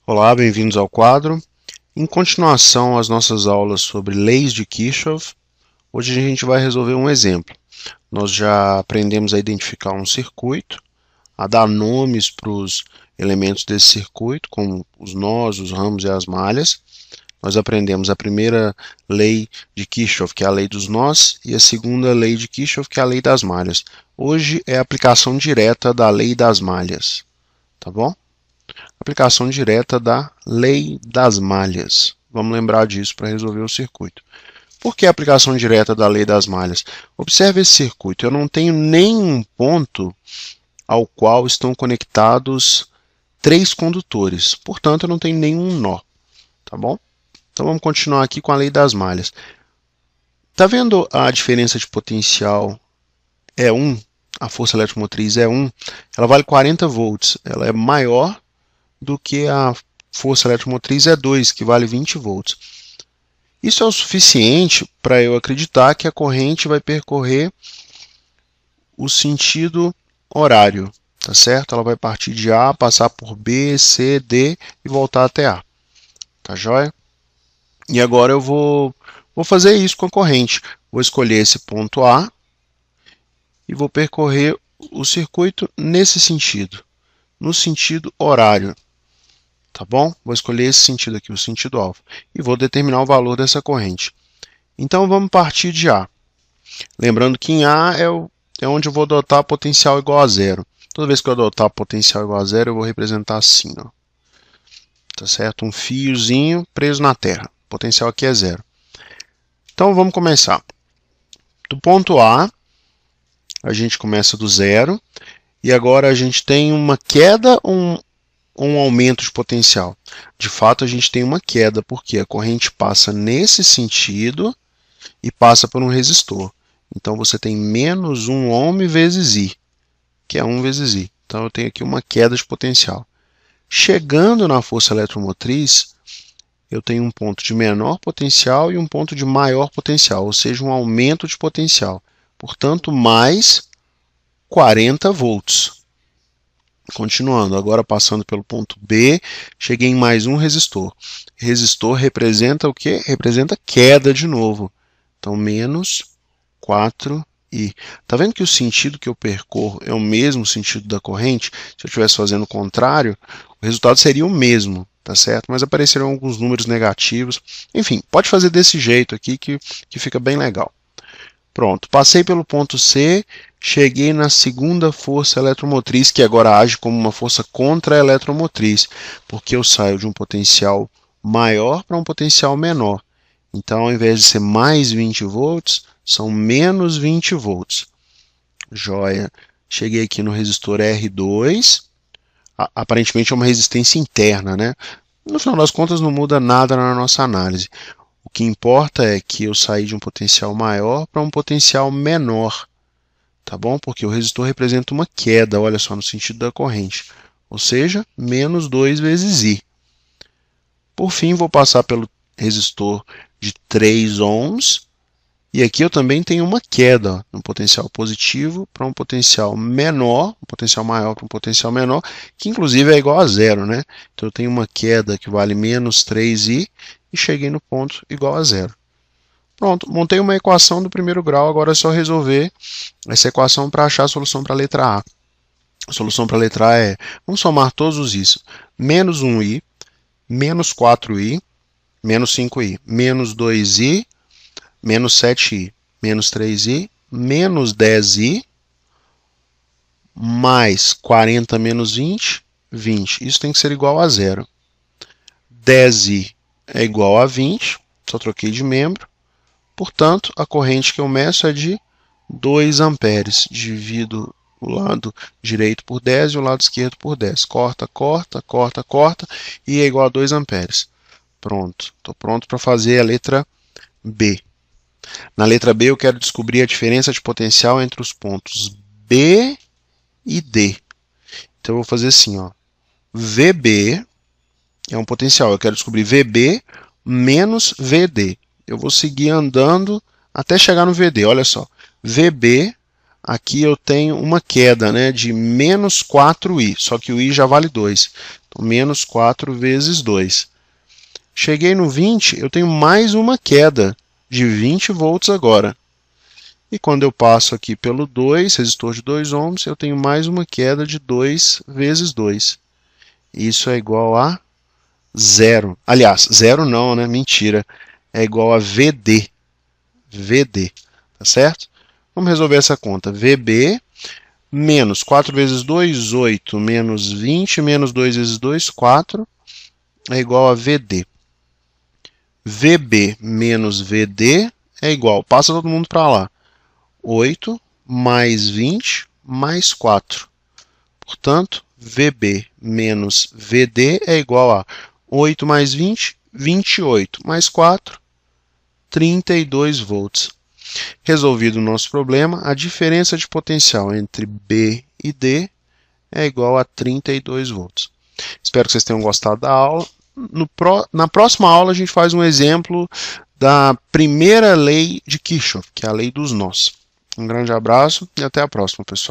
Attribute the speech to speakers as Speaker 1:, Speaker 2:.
Speaker 1: Olá, bem-vindos ao quadro. Em continuação às nossas aulas sobre leis de Kirchhoff, hoje a gente vai resolver um exemplo. Nós já aprendemos a identificar um circuito, a dar nomes para os elementos desse circuito, como os nós, os ramos e as malhas. Nós aprendemos a primeira lei de Kirchhoff, que é a lei dos nós, e a segunda lei de Kirchhoff, que é a lei das malhas. Hoje é a aplicação direta da lei das malhas, tá bom? Aplicação direta da lei das malhas. Vamos lembrar disso para resolver o circuito. Por que a aplicação direta da lei das malhas? Observe esse circuito. Eu não tenho nenhum ponto ao qual estão conectados três condutores. Portanto, eu não tenho nenhum nó. Tá bom? Então vamos continuar aqui com a lei das malhas. Está vendo a diferença de potencial E1? A força eletromotriz E1, ela vale 40 volts. Ela é maior do que a força eletromotriz E2, que vale 20 volts. Isso é o suficiente para eu acreditar que a corrente vai percorrer o sentido horário, tá certo? Ela vai partir de A, passar por B, C, D e voltar até A, tá joia? E agora eu vou fazer isso com a corrente. Vou escolher esse ponto A e vou percorrer o circuito nesse sentido, no sentido horário. Tá bom? Vou escolher esse sentido aqui, o sentido alfa, e vou determinar o valor dessa corrente. Então vamos partir de A. Lembrando que em A é onde eu vou adotar potencial igual a zero. Toda vez que eu adotar potencial igual a zero, eu vou representar assim, ó. Tá certo? Um fiozinho preso na Terra. O potencial aqui é zero. Então vamos começar. Do ponto A, a gente começa do zero, e agora a gente tem uma queda, um aumento de potencial. De fato, a gente tem uma queda, porque a corrente passa nesse sentido e passa por um resistor. Então, você tem menos 1 ohm vezes I, que é 1 vezes I. Então, eu tenho aqui uma queda de potencial. Chegando na força eletromotriz, eu tenho um ponto de menor potencial e um ponto de maior potencial, ou seja, um aumento de potencial. Portanto, mais 40 volts. Continuando, agora passando pelo ponto B, cheguei em mais um resistor. Resistor representa o quê? Representa queda de novo. Então, menos 4I. Está vendo que o sentido que eu percorro é o mesmo sentido da corrente? Se eu estivesse fazendo o contrário, o resultado seria o mesmo, tá certo? Mas aparecerão alguns números negativos. Enfim, pode fazer desse jeito aqui que fica bem legal. Pronto, passei pelo ponto C, cheguei na segunda força eletromotriz, que agora age como uma força contra-eletromotriz, porque eu saio de um potencial maior para um potencial menor. Então, ao invés de ser mais 20 volts, são menos 20 volts. Joia. Cheguei aqui no resistor R2, aparentemente é uma resistência interna, né? No final das contas, não muda nada na nossa análise. O que importa é que eu saí de um potencial maior para um potencial menor, tá bom? Porque o resistor representa uma queda, olha só, no sentido da corrente, ou seja, menos 2 vezes I. Por fim, vou passar pelo resistor de 3 ohms, e aqui eu também tenho uma queda, ó, um potencial positivo para um potencial menor, um potencial maior para um potencial menor, que inclusive é igual a zero, né? Então eu tenho uma queda que vale menos 3i e cheguei no ponto igual a zero. Pronto, montei uma equação do primeiro grau, agora é só resolver essa equação para achar a solução para a letra A. A solução para a letra A é, vamos somar todos os i's, menos 1i, menos 4i, menos 5i, menos 2i, menos 7i, menos 3i, menos 10i, mais 40 menos 20, 20. Isso tem que ser igual a zero. 10i é igual a 20, só troquei de membro. Portanto, a corrente que eu meço é de 2 amperes. Divido o lado direito por 10 e o lado esquerdo por 10. Corta, corta, corta, corta, e é igual a 2 amperes. Pronto, estou pronto para fazer a letra B. Na letra B, eu quero descobrir a diferença de potencial entre os pontos B e D. Então, eu vou fazer assim, ó. VB é um potencial. Eu quero descobrir VB menos VD. Eu vou seguir andando até chegar no VD. Olha só. VB, aqui eu tenho uma queda, né, de menos 4i. Só que o i já vale 2. Então, menos 4 vezes 2. Cheguei no 20, eu tenho mais uma queda de 20 volts agora. E quando eu passo aqui pelo 2, resistor de 2 ohms, eu tenho mais uma queda de 2 vezes 2. Isso é igual a 0. Aliás, 0 não, né? Mentira. É igual a VD. VD, tá certo? Vamos resolver essa conta. VB menos 4 vezes 2, 8, menos 20, menos 2 vezes 2, 4, é igual a VD. VB menos VD é igual, passa todo mundo para lá, 8 mais 20 mais 4. Portanto, VB menos VD é igual a 8 mais 20, 28 mais 4, 32 volts. Resolvido o nosso problema, a diferença de potencial entre B e D é igual a 32 volts. Espero que vocês tenham gostado da aula. Na próxima aula a gente faz um exemplo da primeira lei de Kirchhoff, que é a lei dos nós. Um grande abraço e até a próxima, pessoal.